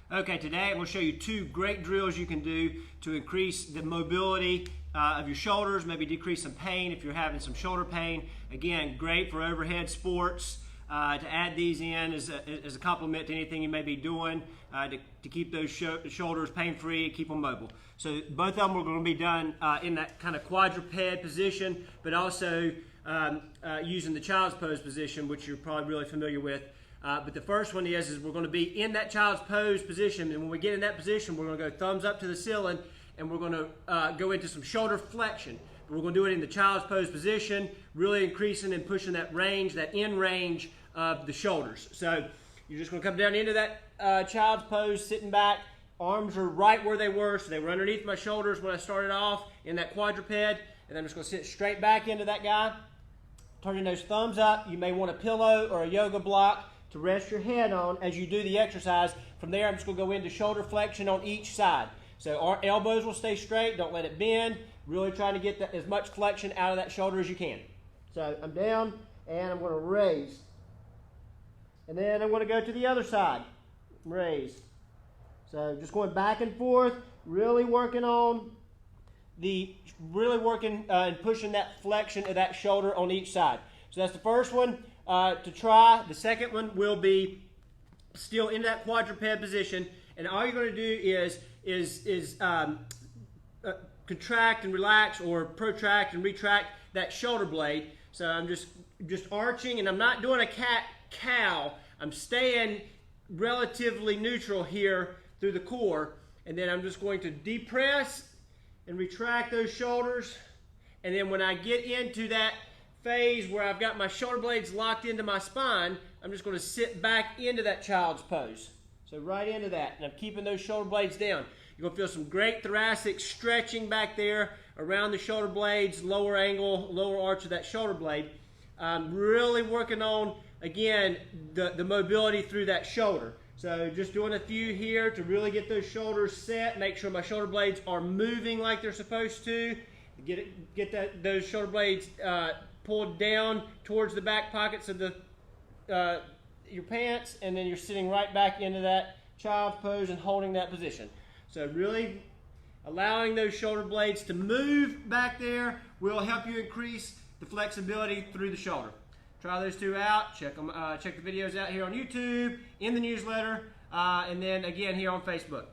Okay, today I'm going to show you two great drills you can do to increase the mobility of your shoulders, maybe decrease some pain if you're having some shoulder pain. Again, great for overhead sports. To add these in as a complement to anything you may be doing to keep those shoulders pain-free, keep them mobile. So both of them are going to be done in that kind of quadruped position, but also using the child's pose position, which you're probably really familiar with. But the first one is we're going to be in that child's pose position, and when we get in that position, we're going to go thumbs up to the ceiling, and we're going to go into some shoulder flexion. We're going to do it in the child's pose position, really increasing and pushing that range, that end range of the shoulders. So you're just going to come down into that child's pose, sitting back. Arms are right where they were, so they were underneath my shoulders when I started off in that quadruped. And then I'm just going to sit straight back into that guy, turning those thumbs up. You may want a pillow or a yoga block to rest your head on as you do the exercise. From there, I'm just going to go into shoulder flexion on each side. So our elbows will stay straight, don't let it bend. Really trying to get as much flexion out of that shoulder as you can. So I'm down and I'm going to raise. And then I'm going to go to the other side, raise. So just going back and forth, really working on and pushing that flexion of that shoulder on each side. So that's the first one to try. The second one will be still in that quadruped position, and all you're going to do is contract and relax, or protract and retract that shoulder blade. So I'm just arching, and I'm not doing a cat-cow. I'm staying relatively neutral here through the core, and then I'm just going to depress and retract those shoulders. And then when I get into that phase where I've got my shoulder blades locked into my spine, I'm just going to sit back into that child's pose. So right into that, and I'm keeping those shoulder blades down. You're going to feel some great thoracic stretching back there around the shoulder blades, lower angle, lower arch of that shoulder blade. Really working on, again, the mobility through that shoulder. So just doing a few here to really get those shoulders set, make sure my shoulder blades are moving like they're supposed to. Get those shoulder blades pulled down towards the back pockets of your pants, and then you're sitting right back into that child's pose and holding that position. So really allowing those shoulder blades to move back there will help you increase the flexibility through the shoulder. Try those two out. Check the videos out here on YouTube, in the newsletter, and then again here on Facebook.